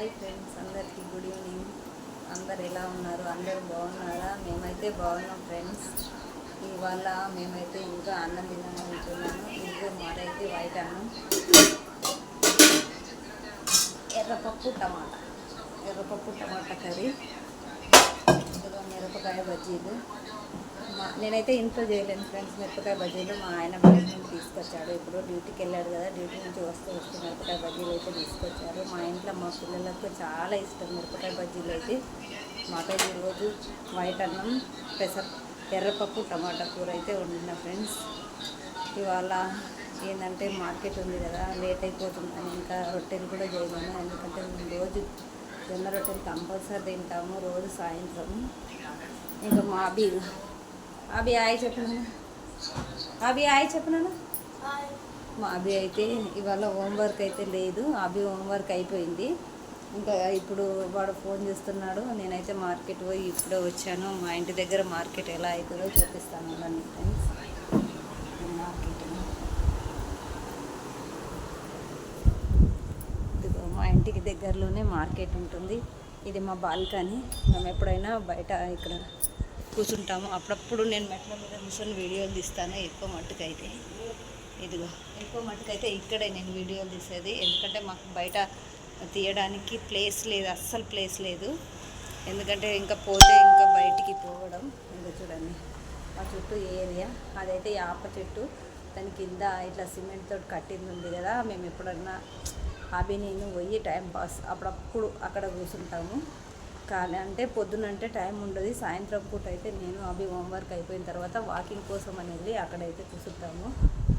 Hi friends, అందరికీ good evening. అందరు ఎలా ఉన్నారు? అందరూ బాగున్నారా? మేమైతే బాగున్నాం ఫ్రెండ్స్. ఇవాళ మేమైతే ఇంకా అన్నం తినాలనుకుంటున్నాను. ఇంకో మారైతే వైట్ అన్నం, ఎర్రపప్పు టమాటా కర్రీ, ఇందులో మిరపకాయ బజ్జీలు. నేనైతే ఇంట్లో చేయలేను ఫ్రెండ్స్ మిరపకాయ బజ్జీలు. మా ఆయన బయట నుండి తీసుకొచ్చాడు. ఇప్పుడు డ్యూటీకి వెళ్ళాడు కదా, డ్యూటీ నుంచి వస్తూ మిరపకాయ బజ్జీలు అయితే తీసుకొచ్చారు. మా ఇంట్లో మా పిల్లలకు చాలా ఇష్టం మిరపకాయ బజ్జీలు అయితే. మాకైతే ఈరోజు వైట్ అన్నం, ఎర్రపప్పు టమాటా కూర అయితే వండిన ఫ్రెండ్స్. ఇవాళ ఏంటంటే మార్కెట్ ఉంది కదా, లేట్ అయిపోతుందని ఇంకా రొట్టెలు కూడా చేయలేను. ఎందుకంటే మేము రోజు జొన్న రొట్టెలు కంపల్సరీ తింటాము రోజు సాయంత్రం. ఇంకా మా అభి హాయ్ చెప్పినాను. మా అభి అయితే ఇవాళ హోంవర్క్ అయితే లేదు. అభి హోంవర్క్ అయిపోయింది. ఇంకా ఇప్పుడు వాడు ఫోన్ చేస్తున్నాడు. నేనైతే మార్కెట్ పోయి ఇప్పుడే వచ్చాను. మా ఇంటి దగ్గర మార్కెట్ ఎలా అవుతుందో చూపిస్తాను అన్నీ ఫ్రెండ్స్. మార్కెట్ మా ఇంటికి దగ్గరలోనే మార్కెట్ ఉంటుంది. ఇది మా బాల్కనీ. మేము ఎప్పుడైనా బయట ఇక్కడ కూర్చుంటాము. అప్పుడప్పుడు నేను మెట్ల మీద కూర్చొని వీడియోలు తీస్తాను. ఎక్కువ మట్టుకైతే ఇక్కడే నేను వీడియోలు తీసేది. ఎందుకంటే మాకు బయట తీయడానికి ప్లేస్ లేదు, అస్సలు ప్లేస్ లేదు. ఎందుకంటే ఇంకా బయటికి పోవడం. ఇంకా చూడండి మా చుట్టూ ఏరియా అదైతే యాప చెట్టు, దాని కింద ఇట్లా సిమెంట్ తోటి కట్టింది ఉంది కదా. మేము ఎప్పుడన్నా అవి నేను పోయి టైం పాస్ అప్పుడప్పుడు అక్కడ కూర్చుంటాము. కానీ అంటే పొద్దునంటే టైం ఉండదు. సాయంత్రం పూట అయితే నేను అవి హోంవర్క్ అయిపోయిన తర్వాత వాకింగ్ కోసం అని వెళ్ళి అక్కడైతే కూర్చుంటాము.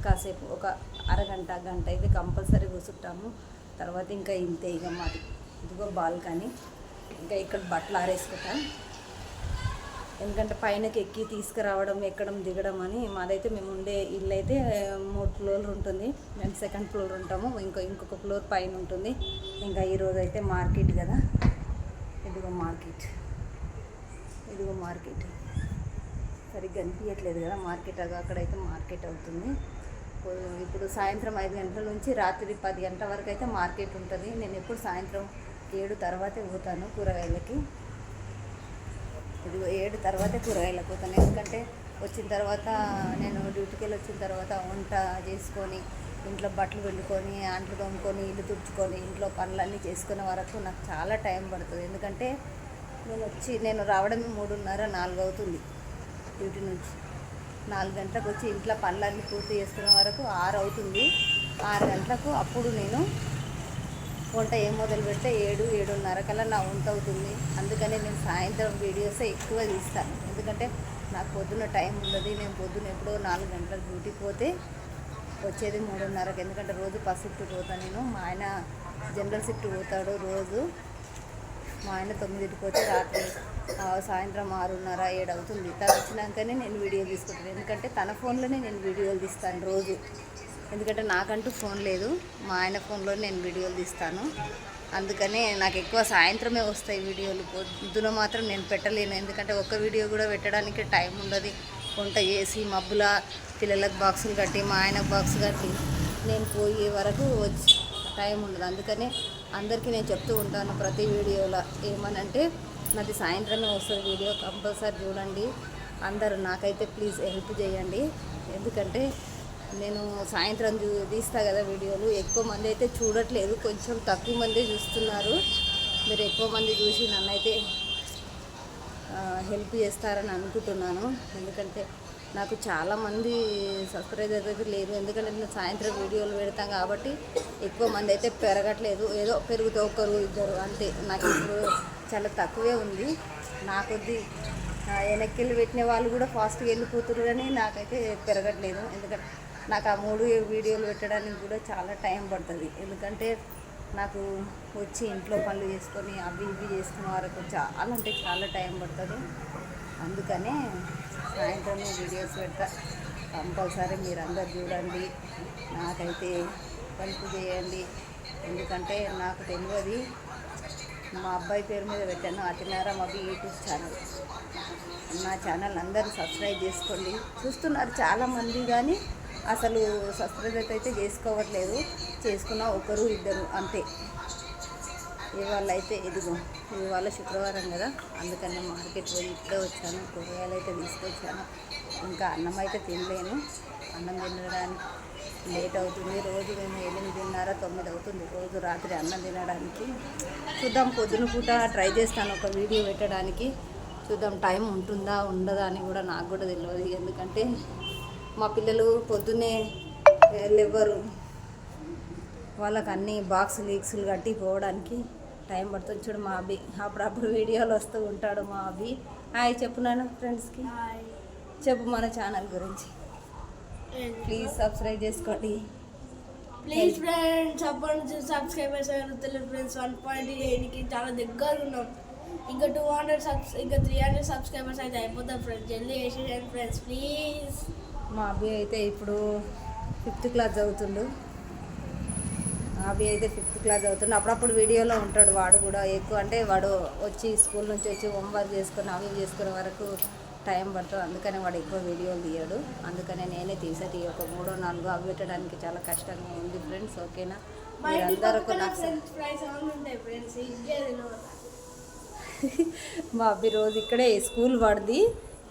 కాసేపు ఒక అరగంట గంట అయితే కంపల్సరీ కూర్చుంటాము. తర్వాత ఇంకా ఇంతే ఇక మాది. ఇదిగో బాల్కనీ. ఇంకా ఇక్కడ బట్టలు ఆరేసుకుంటాం. ఎందుకంటే పైనకి ఎక్కి తీసుకురావడం, ఎక్కడం, దిగడం అని. మాదైతే మేము ఉండే ఇల్లు అయితే 3 ఫ్లోర్లు ఉంటుంది. మేము సెకండ్ ఫ్లోర్ ఉంటాము. ఇంకొక ఫ్లోర్ పైన ఉంటుంది. ఇంకా ఈరోజు అయితే మార్కెట్ కదా. ఇదిగో మార్కెట్ సరిగ్గా అనిపించట్లేదు కదా మార్కెట్. అక్కడైతే మార్కెట్ అవుతుంది. ఇప్పుడు సాయంత్రం 5 గంటల నుంచి రాత్రి 10 గంటల వరకు అయితే మార్కెట్ ఉంటుంది. నేను ఎప్పుడు సాయంత్రం 7 తర్వాతే పోతాను కూరగాయలకి. ఇదిగో 7 తర్వాతే కూరగాయలకు పోతాను. ఎందుకంటే వచ్చిన తర్వాత నేను డ్యూటీకి వెళ్ళి వచ్చిన తర్వాత వంట చేసుకొని, ఇంట్లో బట్టలు పిండుకొని, అంట్లు తోముకొని, ఇల్లు తుడుచుకొని, ఇంట్లో పనులన్నీ చేసుకునే వరకు నాకు చాలా టైం పడుతుంది. ఎందుకంటే నేను రావడమే 3:30, 4 అవుతుంది డ్యూటీ నుంచి. 4 గంటలకు వచ్చి ఇంట్లో పనులన్నీ పూర్తి చేసుకునే వరకు 6 అవుతుంది. 6 గంటలకు అప్పుడు నేను వంట మొదలు పెడితే 7, 7:30 కల్లా నా వంట అవుతుంది. అందుకని నేను సాయంత్రం వీడియోస్ ఎక్కువ తీస్తాను. ఎందుకంటే నాకు పొద్దున్న టైం ఉండదు. నేను పొద్దున్న ఎప్పుడో 4 గంటలకు డ్యూటీకి పోతే వచ్చేది 3:30కి. ఎందుకంటే రోజు ఫస్ట్ షిఫ్ట్ పోతాను నేను. మా ఆయన జనరల్ షిఫ్ట్ పోతాడు రోజు. మా ఆయన 9కి పోతే రాత్రి సాయంత్రం 6:30, 7 అవుతుంది. తను వచ్చినాకనే నేను వీడియో తీసుకుంటాను. ఎందుకంటే తన ఫోన్లోనే నేను వీడియోలు తీస్తాను రోజు. ఎందుకంటే నాకంటూ ఫోన్ లేదు. మా ఆయన ఫోన్లో నేను వీడియోలు తీస్తాను. అందుకనే నాకు ఎక్కువ సాయంత్రమే వస్తాయి వీడియోలు. పొద్దున మాత్రం నేను పెట్టలేను. ఎందుకంటే ఒక్క వీడియో కూడా పెట్టడానికి టైం ఉండదు. వంట చేసి మబ్బుల పిల్లలకు బాక్సులు కట్టి, మా ఆయనకు బాక్స్ కట్టి నేను పోయే వరకు వచ్చి టైం ఉండదు. అందుకనే అందరికీ నేను చెప్తూ ఉంటాను ప్రతి వీడియోలో ఏమనంటే, నాది సాయంత్రమే వస్తుంది వీడియో, కంపల్సరీ చూడండి అందరూ. నాకైతే ప్లీజ్ హెల్ప్ చేయండి. ఎందుకంటే నేను సాయంత్రం తీస్తా కదా వీడియోలు. ఎక్కువ మంది అయితే చూడట్లేదు, కొంచెం తక్కువ మంది చూస్తున్నారు. మీరు ఎక్కువ మంది చూసి నన్నైతే హెల్ప్ చేస్తారని అనుకుంటున్నాను. ఎందుకంటే నాకు చాలామంది సబ్స్క్రైబర్స్ అయితే లేరు. ఎందుకంటే నేను సాయంత్రం వీడియోలు పెడతాం కాబట్టి ఎక్కువ మంది అయితే పెరగట్లేదు. ఏదో పెరిగితే 1, 2 అంతే. నాకు ఇప్పుడు చాలా తక్కువే ఉంది. నా కొద్ది వెనక్కి పెట్టిన వాళ్ళు కూడా ఫాస్ట్గా వెళ్ళిపోతున్నారు, కానీ నాకైతే పెరగట్లేదు. ఎందుకంటే నాకు ఆ 3 వీడియోలు పెట్టడానికి కూడా చాలా టైం పడుతుంది. ఎందుకంటే నాకు వచ్చి ఇంట్లో పనులు చేసుకొని అవి ఇవి చేసుకునే వరకు చాలా టైం పడుతుంది. అందుకనే సాయంత్రం వీడియోస్ పెడతా. కంపల్సరీ మీరు అందరు చూడండి, నాకైతే హెల్ప్ చేయండి. ఎందుకంటే నాకు తెలియదు. మా అబ్బాయి పేరు మీద పెట్టాను, అతినారం అభి యూట్యూబ్ ఛానల్. నా ఛానల్ అందరూ సబ్స్క్రైబ్ చేసుకోండి. చూస్తున్నారు చాలామంది, కానీ అసలు సబ్స్క్రైబ్ అయితే చేసుకోవట్లేదు. చేసుకున్న 1, 2 అంతే. ఇవాళ అయితే ఇదిగో ఇవాళ శుక్రవారం కదా, అందుకని మార్కెట్ పోయి ఇప్పుడే వచ్చాను. కూరగాయలు అయితే తీసుకొచ్చాను. ఇంకా అన్నం అయితే తినలేను, అన్నం తినడానికి లేట్ అవుతుంది. రోజు మేము 8:30, 9 అవుతుంది రోజు రాత్రి అన్నం తినడానికి. చూద్దాం, పొద్దున పూట ట్రై చేస్తాను ఒక వీడియో పెట్టడానికి. చూద్దాం టైం ఉంటుందా ఉండదా అని కూడా నాకు కూడా తెలియదు. ఎందుకంటే మా పిల్లలు పొద్దున్నే లేవరు, వాళ్ళకి అన్ని బాక్సులు కట్టి పోవడానికి టైం పడుతుంది. చూడు మా అబ్బి అప్పుడప్పుడు వీడియోలు వస్తూ ఉంటాడు. మా అబ్బి హాయ్ చెప్పు నాన్న ఫ్రెండ్స్కి, చెప్పు మన ఛానల్ గురించి. ప్లీజ్ సబ్స్క్రైబ్ చేసుకోండి. ప్లీజ్ ఫ్రెండ్స్, అప్పటి సబ్స్క్రైబర్స్ తెలుగు ఫ్రెండ్స్ 1.8కి చాలా దగ్గర ఉన్నాం. ఇంకా 300 సబ్స్క్రైబర్స్ అయితే అయిపోతాం ఫ్రెండ్స్. జల్దీ వేసేయండి ఫ్రెండ్స్ ప్లీజ్. మా అబ్బాయి అయితే ఇప్పుడు 5th క్లాస్ చదువుతుండు. అబ్బాయి అయితే 5th క్లాస్ చదువుతుండు. అప్పుడప్పుడు వీడియోలో ఉంటాడు. వాడు కూడా ఎక్కువ అంటే వాడు వచ్చి స్కూల్ నుంచి వచ్చి హోంవర్క్ చేసుకుని అవి చేసుకునే వరకు టైం పడుతుంది. అందుకనే వాడు ఎక్కువ వీడియోలు తీయడు. అందుకనే నేనే తీసేటి ఒక 3-4 అవి పెట్టడానికి చాలా కష్టంగా ఉంది ఫ్రెండ్స్. ఓకేనా, మీరందరూ మా అబ్బాయి రోజు ఇక్కడే స్కూల్ వాడిది,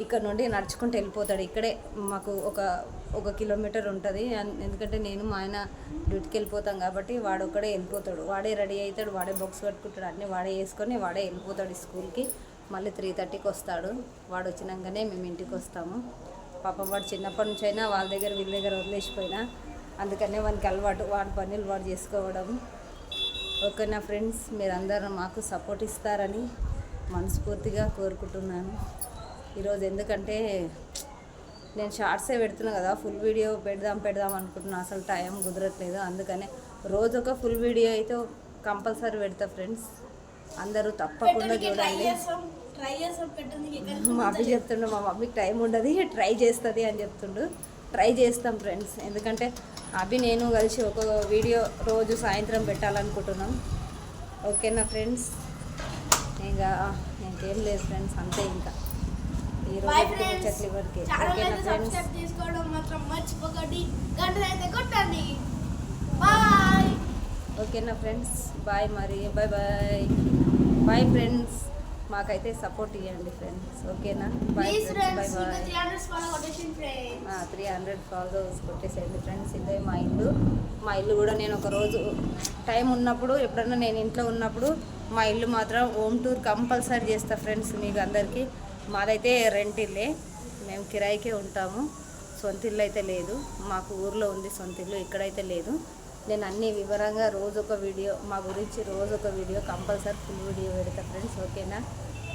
ఇక్కడ నుండి నడుచుకుంటూ వెళ్ళిపోతాడు. ఇక్కడే మాకు ఒక కిలోమీటర్ ఉంటుంది. ఎందుకంటే నేను మా ఆయన డ్యూటీకి వెళ్ళిపోతాం కాబట్టి వాడు ఒక్కడే వెళ్ళిపోతాడు. వాడే రెడీ అవుతాడు, వాడే బాక్స్ కట్టుకుంటాడు, అన్నీ వాడే వేసుకొని వాడే వెళ్ళిపోతాడు స్కూల్కి. మళ్ళీ 3:30కి వస్తాడు. వాడు వచ్చినాకనే మేము ఇంటికి వస్తాము. పాపం వాడు చిన్నప్పటి నుంచి అయినా వాళ్ళ దగ్గర వీళ్ళ దగ్గర వదిలేసిపోయినా, అందుకనే వానికి అలవాటు, వాడి పనులు వాడు చేసుకోవడం. ఓకేనా ఫ్రెండ్స్, మీరందరూ మాకు సపోర్ట్ ఇస్తారని మనస్ఫూర్తిగా కోరుకుంటున్నాను. ఈరోజు ఎందుకంటే నేను షార్ట్సే పెడుతున్నాను కదా, ఫుల్ వీడియో పెడదాం అనుకుంటున్నాను. అసలు టైం కుదరట్లేదు. అందుకనే రోజు ఒక ఫుల్ వీడియో అయితే కంపల్సరీ పెడతా ఫ్రెండ్స్. అందరూ తప్పకుండా చూడండి. మా అబ్బాయి చెప్తుండు, మా మమ్మీకి టైం ఉండదు, ట్రై చేస్తుంది అని చెప్తుండు. ట్రై చేస్తాం ఫ్రెండ్స్. ఎందుకంటే అభి నేను కలిసి ఒక వీడియో రోజు సాయంత్రం పెట్టాలనుకుంటున్నాం. ఓకేనా ఫ్రెండ్స్, ఇంకా ఇంకేం లేదు ఫ్రెండ్స్, అంతే. ఇంకా ఈరోజు చెట్ల వరకు. ఓకేనా ఫ్రెండ్స్, ఓకేనా ఫ్రెండ్స్, బాయ్. మరి బాయ్ ఫ్రెండ్స్, మాకైతే సపోర్ట్ ఇవ్వండి ఫ్రెండ్స్. ఓకేనా, బాయ్ ఫ్రెండ్స్, బాయ్. 300 ఫాలోవర్స్ కొట్టేసేయండి ఫ్రెండ్స్. ఇదే మా ఇల్లు కూడా నేను ఒక రోజు టైం ఉన్నప్పుడు, ఎప్పుడన్నా నేను ఇంట్లో ఉన్నప్పుడు మా ఇల్లు మాత్రం హోమ్ టూర్ కంపల్సరీ చేస్తా ఫ్రెండ్స్ మీకు అందరికీ. మాదైతే రెంట్ ఇల్లే, మేము కిరాయికే ఉంటాము. సొంత ఇల్లు అయితే లేదు మాకు, ఊర్లో ఉంది సొంత ఇల్లు, ఇక్కడైతే లేదు. నేను అన్ని వివరంగా రోజు ఒక వీడియో మా గురించి రోజు ఒక వీడియో కంపల్సరీ ఫుల్ వీడియో పెడతా ఫ్రెండ్స్. ఓకేనా,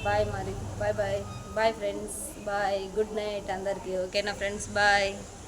బాయ్. మరి bye friends, bye, good night అందరికీ. ఓకేనా ఫ్రెండ్స్, బాయ్.